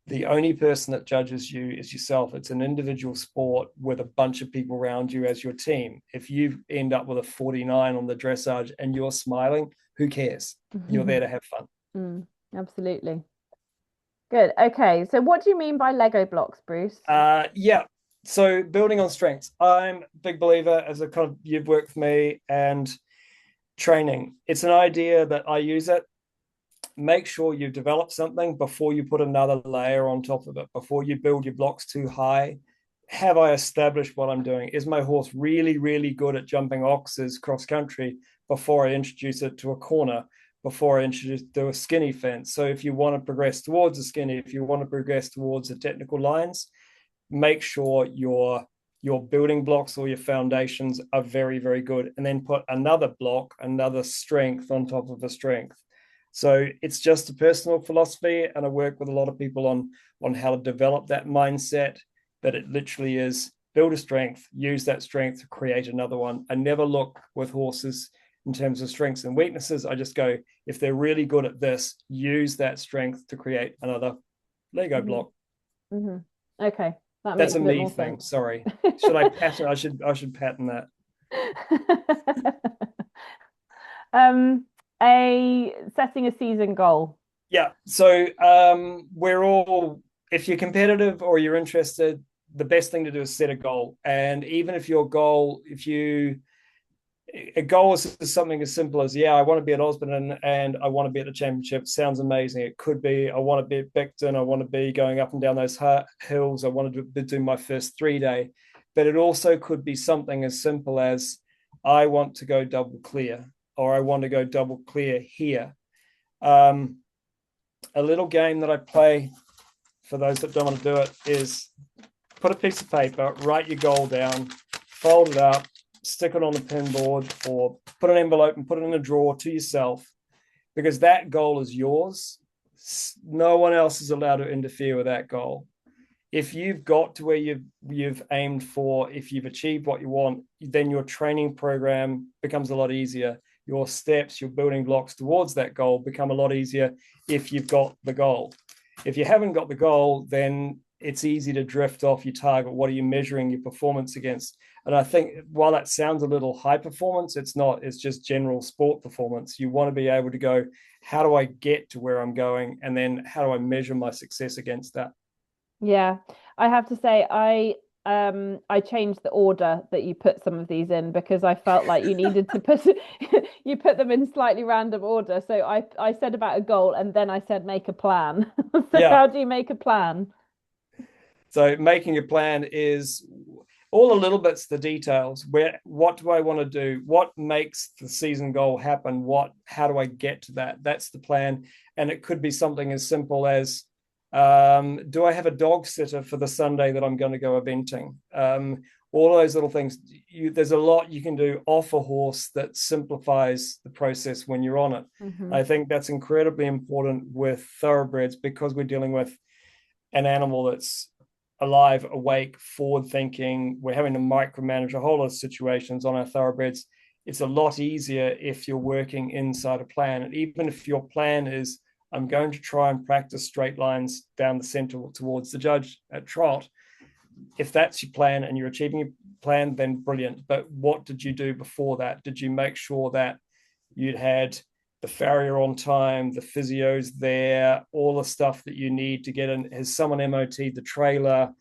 the only person that judges you is yourself. It's an individual sport with a bunch of people around you as your team. If you end up with a 49 on the dressage and you're smiling, who cares? You're there to have fun. Absolutely. Good. Okay. So what do you mean by Lego blocks, Bruce? So building on strengths. I'm a big believer, as you've worked with me, and training. It's an idea that I use it. Make sure you develop something before you put another layer on top of it, before you build your blocks too high. Have I established what I'm doing? Is my horse really, really good at jumping oxes cross country before I introduce it to a corner, before I introduce to a skinny fence? So if you want to progress towards a skinny, if you want to progress towards the technical lines, make sure your building blocks or your foundations are very, very good, and then put another block, another strength on top of a strength. So it's just a personal philosophy, and I work with a lot of people on how to develop that mindset, that it literally is build a strength, use that strength to create another one. I never look with horses in terms of strengths and weaknesses. I just go, if they're really good at this, use that strength to create another Lego block. Okay. That's a me thing. Sorry. Should I pattern? I should pattern that. Setting a season goal. Yeah. So we're all, if you're competitive or you're interested, the best thing to do is set a goal. And even if your goal, a goal is something as simple as, I want to be at Osborne and I want to be at the championship. Sounds amazing. It could be, I want to be at Beckton. I want to be going up and down those hills. I want to do my first 3-day. But it also could be something as simple as, I want to go double clear, or I want to go double clear here. A little game that I play for those that don't want to do it is put a piece of paper, write your goal down, fold it up, stick it on the pin board, or put an envelope and put it in a drawer to yourself, because that goal is yours. No one else is allowed to interfere with that goal. If you've got to where you've aimed for, if you've achieved what you want, then your training program becomes a lot easier. Your steps, your building blocks towards that goal become a lot easier if you've got the goal. If you haven't got the goal, then it's easy to drift off your target. What are you measuring your performance against? And I think while that sounds a little high performance, it's not. It's just general sport performance. You want to be able to go, how do I get to where I'm going? And then how do I measure my success against that? Yeah, I have to say I changed the order that you put some of these in because I felt like you needed to put you put them in slightly random order. So I said about a goal and then I said make a plan. So Yeah. how do you make a plan? So making a plan is all the little bits, the details. What do I want to do? What makes the season goal happen? How do I get to that? That's the plan. And it could be something as simple as, do I have a dog sitter for the Sunday that I'm going to go eventing? All those little things. There's a lot you can do off a horse that simplifies the process when you're on it. Mm-hmm. I think that's incredibly important with thoroughbreds because we're dealing with an animal that's alive, awake, forward thinking. We're having to micromanage a whole lot of situations on our thoroughbreds. It's a lot easier if you're working inside a plan. And even if your plan is, I'm going to try and practice straight lines down the center towards the judge at trot. If that's your plan and you're achieving your plan, then brilliant. But what did you do before that? Did you make sure that you'd had the farrier on time, the physios there, all the stuff that you need to get in? Has someone MOT'd the trailer?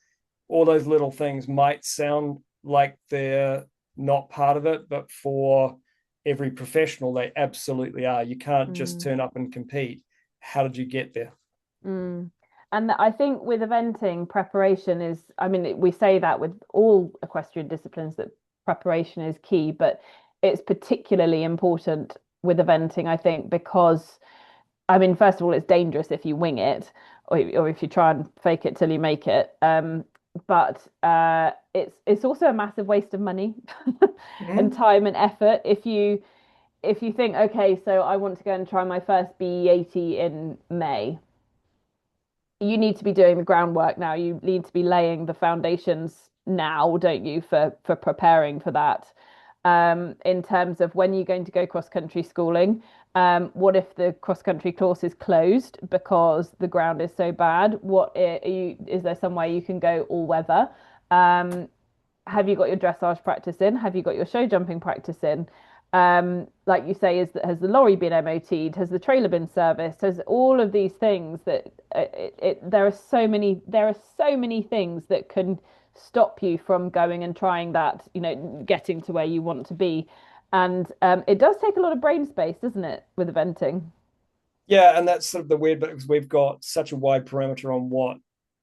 All those little things might sound like they're not part of it, but for every professional, they absolutely are. You can't just turn up and compete. How did you get there? And I think with eventing, preparation is, I mean, we say that with all equestrian disciplines that preparation is key, but it's particularly important with eventing, I think, because, I mean, first of all, it's dangerous if you wing it or if you try and fake it till you make it. But it's also a massive waste of money and time and effort. If you think, okay, so I want to go and try my first BE80 in May, you need to be doing the groundwork now. You need to be laying the foundations now, don't you, for preparing for that. In terms of when you're going to go cross country schooling, what if the cross country course is closed because the ground is so bad? Is there some way you can go all weather? Have you got your dressage practice in? Have you got your show jumping practice in? Like you say, has the lorry been MOT'd? Has the trailer been serviced? Has all of these things that there are so many things that can stop you from going and trying that, getting to where you want to be. And it does take a lot of brain space, doesn't it, with eventing? Yeah, and that's sort of the weird bit because we've got such a wide parameter on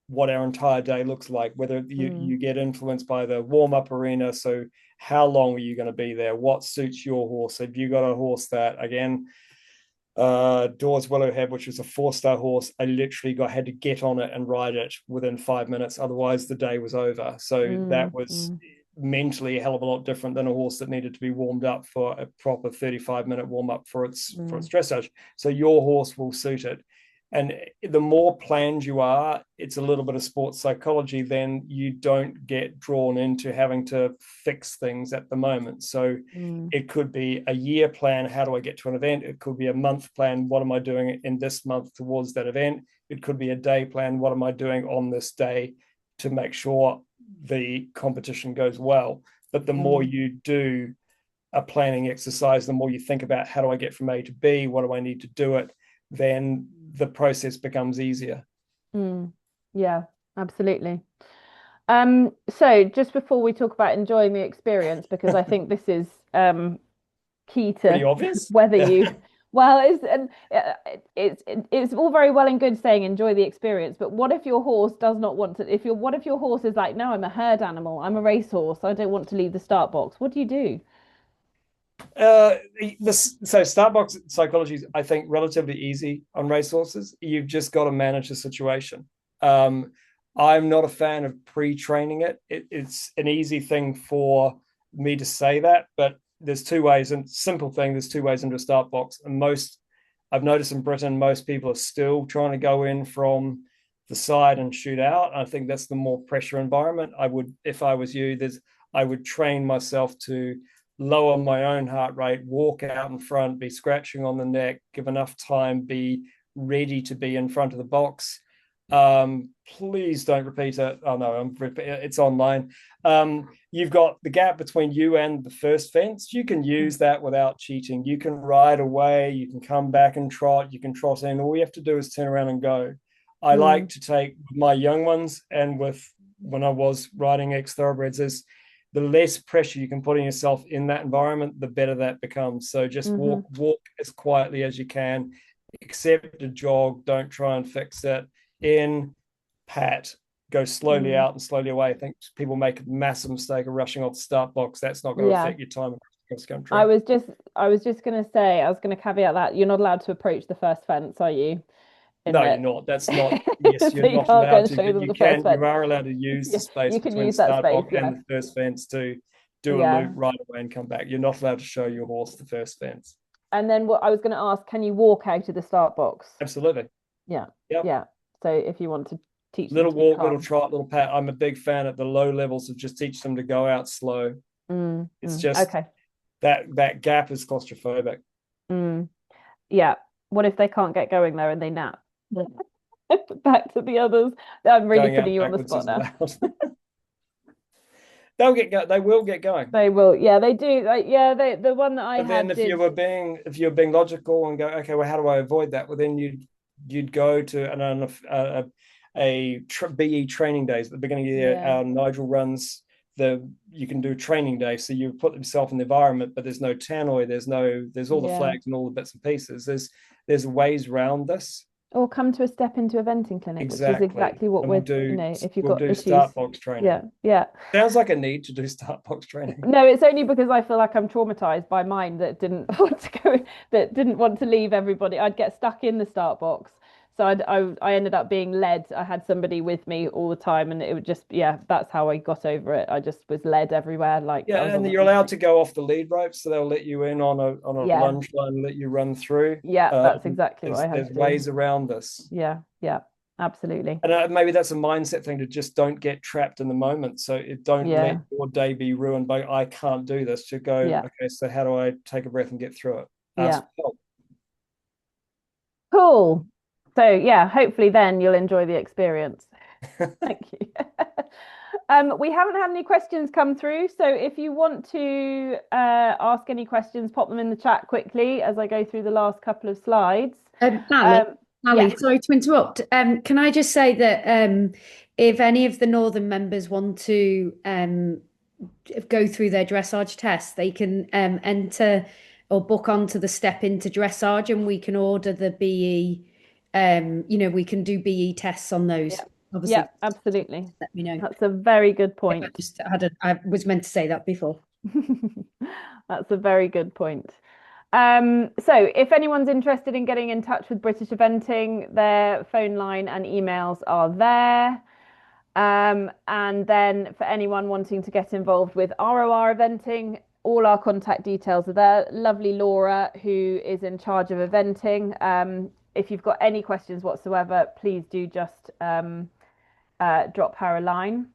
what our entire day looks like, whether you get influenced by the warm-up arena. So how long are you going to be there? What suits your horse? Have you got a horse that, again, Dawes Willowhead, which was a 4-star horse, I literally had to get on it and ride it within 5 minutes. Otherwise, the day was over. So that was mentally a hell of a lot different than a horse that needed to be warmed up for a proper 35-minute warm-up for its dressage. So your horse will suit it. And the more planned you are, it's a little bit of sports psychology, then you don't get drawn into having to fix things at the moment. So it could be a year plan, how do I get to an event? It could be a month plan, what am I doing in this month towards that event? It could be a day plan, what am I doing on this day to make sure the competition goes well? But the more you do a planning exercise, the more you think about how do I get from A to B, what do I need to do it, then the process becomes easier. Yeah, absolutely. So just before we talk about enjoying the experience, because I think this is key to pretty obvious whether you it's all very well and good saying enjoy the experience, but what if your horse does not want to, what if your horse is like, no, I'm a herd animal, I'm a racehorse, I don't want to leave the start box? What do you do? So start box psychology is, I think, relatively easy on racehorses. You've just got to manage the situation. I'm not a fan of pre-training it. It's an easy thing for me to say that, but there's two ways, and simple thing, there's two ways into a start box. And I've noticed in Britain, most people are still trying to go in from the side and shoot out. I think that's the more pressure environment. If I was you, I would train myself to lower my own heart rate, walk out in front, be scratching on the neck, give enough time, be ready to be in front of the box. Please don't repeat it. Oh no, it's online. You've got the gap between you and the first fence. You can use that without cheating. You can ride away, you can come back and trot, you can trot in. All you have to do is turn around and go. I like to take my young ones, and when I was riding ex-thoroughbreds, is the less pressure you can put on yourself in that environment, the better that becomes. So just walk as quietly as you can, accept a jog, don't try and fix it. In, pat, go slowly out and slowly away. I think people make a massive mistake of rushing off the start box. That's not going to affect your time across country. I was just going to say, I was going to caveat that you're not allowed to approach the first fence, are you? No, you're not. That's not. Yes, you're not allowed to. But you are allowed to use the space between start box and the first fence to do a loop right away and come back. You're not allowed to show your horse the first fence. And then what I was going to ask, can you walk out of the start box? Absolutely. Yeah. So if you want to teach little walk, little trot, little pat. I'm a big fan at the low levels of just teach them to go out slow. It's just that gap is claustrophobic. Yeah. What if they can't get going there and they nap? Back to the others. I'm really putting you on the spot now. They will get going. They will. Yeah, they do. The one that I had. Then if you're being logical and go, okay, well, how do I avoid that? Well, then you'd go to BE training days at the beginning of the year. Nigel runs you can do training day, so you put themselves in the environment, but there's no tannoy, there's all the flags and all the bits and pieces. There's ways around this. Or come to a step into eventing clinic, which is exactly what we're doing. If you've got issues. Start box training. Yeah. Sounds like a need to do start box training. No, it's only because I feel like I'm traumatized by mine that didn't want to leave everybody. I'd get stuck in the start box. So I ended up being led. I had somebody with me all the time, and it would just, that's how I got over it. I just was led everywhere. And you're allowed to go off the lead rope, so they'll let you in on a lunge line and let you run through. Yeah, that's exactly what I had to do. There's ways around this. Yeah, absolutely. And maybe that's a mindset thing, to just don't get trapped in the moment. So don't let your day be ruined by, I can't do this. To go, okay, so how do I take a breath and get through it? Ask for help. Cool. So hopefully then you'll enjoy the experience. Thank you. We haven't had any questions come through, so if you want to ask any questions, pop them in the chat quickly as I go through the last couple of slides. Ali, sorry to interrupt. Can I just say that if any of the Northern members want to go through their dressage tests, they can enter or book onto the Step Into Dressage, and we can order the BE. We can do BE tests on those. Obviously, absolutely. Let me know. That's a very good point. I was meant to say that before. That's a very good point. So if anyone's interested in getting in touch with British Eventing, their phone line and emails are there. And then for anyone wanting to get involved with RoR eventing, all our contact details are there. Lovely Laura, who is in charge of eventing. If you've got any questions whatsoever, please do just drop her a line.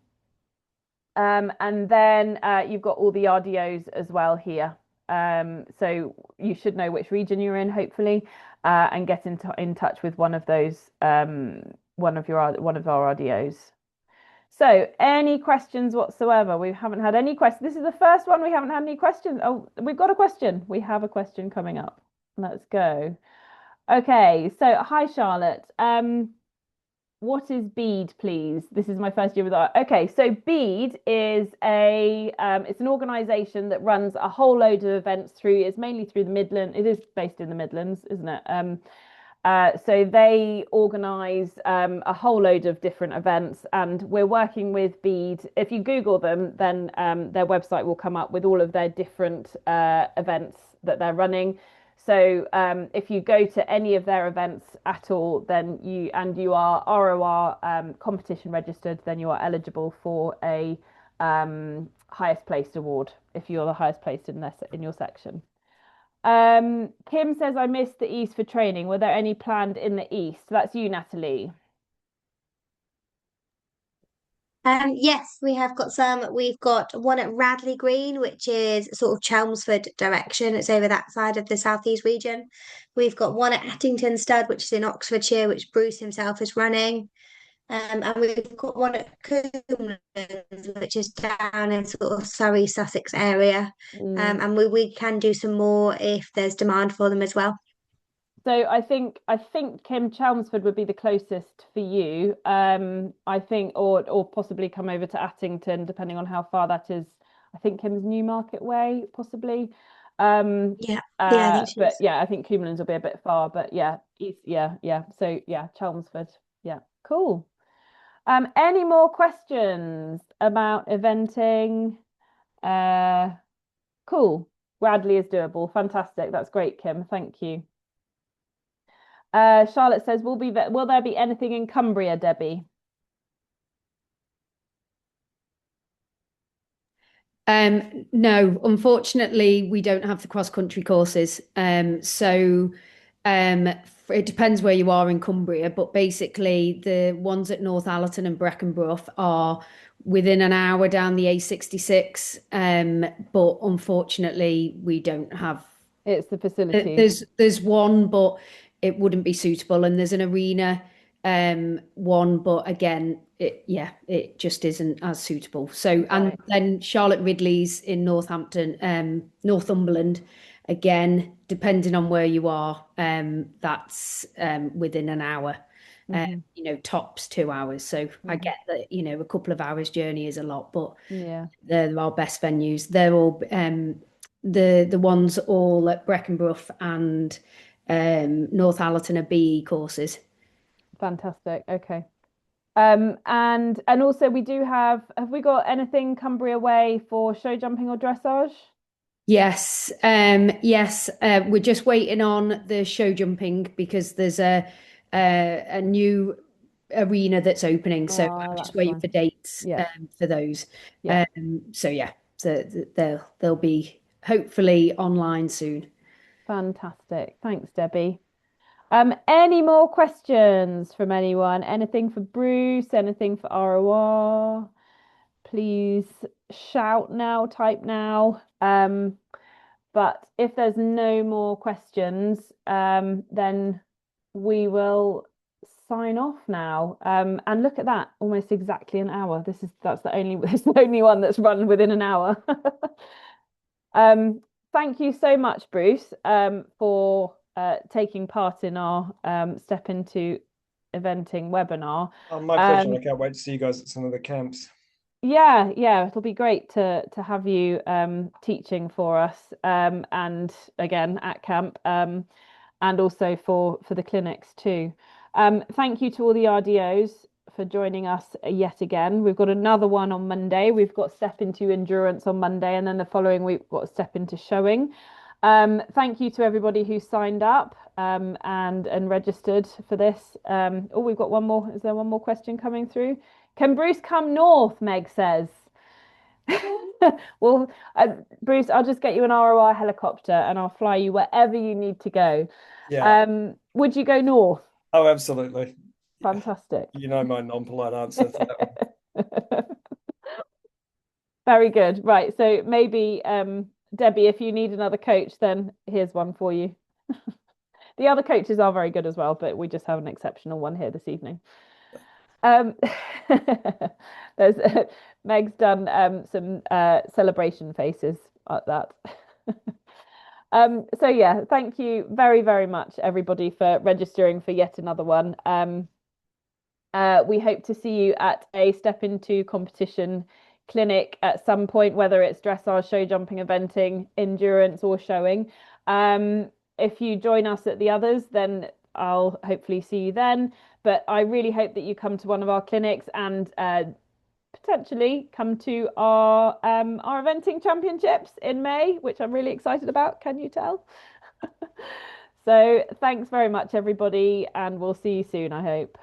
And then you've got all the RDOs as well here. So you should know which region you're in, hopefully, and get in touch with one of those, one of our RDOs. So any questions whatsoever? We haven't had any questions. This is the first one we haven't had any questions. Oh, we've got a question. We have a question coming up. Let's go. Okay, so hi Charlotte. What is BEAD, please? This is my first year with art. Okay, so BEAD is it's an organisation that runs a whole load of events it's mainly through the Midlands. It is based in the Midlands, isn't it? So they organise a whole load of different events, and we're working with BEAD. If you Google them, then their website will come up with all of their different events that they're running. So if you go to any of their events at all, then you are RoR competition registered, then you are eligible for a highest placed award if you're the highest placed in your section. Kim says, I missed the East for training. Were there any planned in the East? That's you, Natalie. Yes, we have got some. We've got one at Radley Green, which is sort of Chelmsford direction. It's over that side of the southeast region. We've got one at Attington Stud, which is in Oxfordshire, which Bruce himself is running. And we've got one at Coomlands, which is down in sort of Surrey, Sussex area. And we can do some more if there's demand for them as well. So I think Kim, Chelmsford would be the closest for you. I think, or possibly come over to Attington, depending on how far that is. I think Kim's Newmarket way, possibly. Yeah, I think she but is. yeah, I think Coomlands will be a bit far, but yeah, yeah. So yeah, Chelmsford. Yeah, cool. Any more questions about eventing? Cool. Bradley is doable. Fantastic. That's great, Kim. Thank you. Charlotte says, will there be anything in Cumbria, Debbie? No, unfortunately, we don't have the cross-country courses. It depends where you are in Cumbria, but basically the ones at Northallerton and Breckenbrough are within an hour down the A66. But unfortunately, we don't have. It's the facility. There's one, but it wouldn't be suitable, and there's an arena one, but again, it just isn't as suitable. So, and then Charlotte Ridley's in Northumberland, again, depending on where you are, that's within an hour, tops 2 hours. So I get that, a couple of hours journey is a lot, but yeah, they're our best venues. They're all the ones all at Breckenbrough and Northallerton are BE courses. Fantastic. Okay. And also we do have we got anything Cumbria way for show jumping or dressage? Yes. We're just waiting on the show jumping because there's a new arena that's opening. So I'm just waiting for dates for those. Yeah. So they'll be hopefully online soon. Fantastic. Thanks, Debbie. Any more questions from anyone? Anything for Bruce? Anything for RoR? Please shout now, type now. But if there's no more questions, then we will sign off now. And look at that, almost exactly an hour. That's the only one that's run within an hour. Thank you so much, Bruce, for taking part in our Step Into Eventing webinar. Oh, my pleasure. I can't wait to see you guys at some of the camps. Yeah, it'll be great to have you teaching for us, and again at camp, and also for the clinics too. Thank you to all the RDOs for joining us yet again. We've got another one on Monday. We've got Step Into Endurance on Monday, and then the following week we've got Step Into Showing. Thank you to everybody who signed up and registered for this. We've got one more. Is there one more question coming through? Can Bruce come north? Meg says. Well, Bruce, I'll just get you an ROR helicopter and I'll fly you wherever you need to go. Yeah. Would you go north? Oh, absolutely. Fantastic. You know my non-polite answer to that one. Very good. Right. So maybe, Debbie, if you need another coach, then here's one for you. The other coaches are very good as well, but we just have an exceptional one here this evening. There's Meg's done some celebration faces at that. So yeah, thank you very, very much, everybody, for registering for yet another one. We hope to see you at a Step Into competition clinic at some point, whether it's dressage, show jumping, eventing, endurance, or showing. If you join us at the others, then I'll hopefully see you then. But I really hope that you come to one of our clinics and potentially come to our eventing championships in May, which I'm really excited about. Can you tell? So thanks very much, everybody, and we'll see you soon, I hope.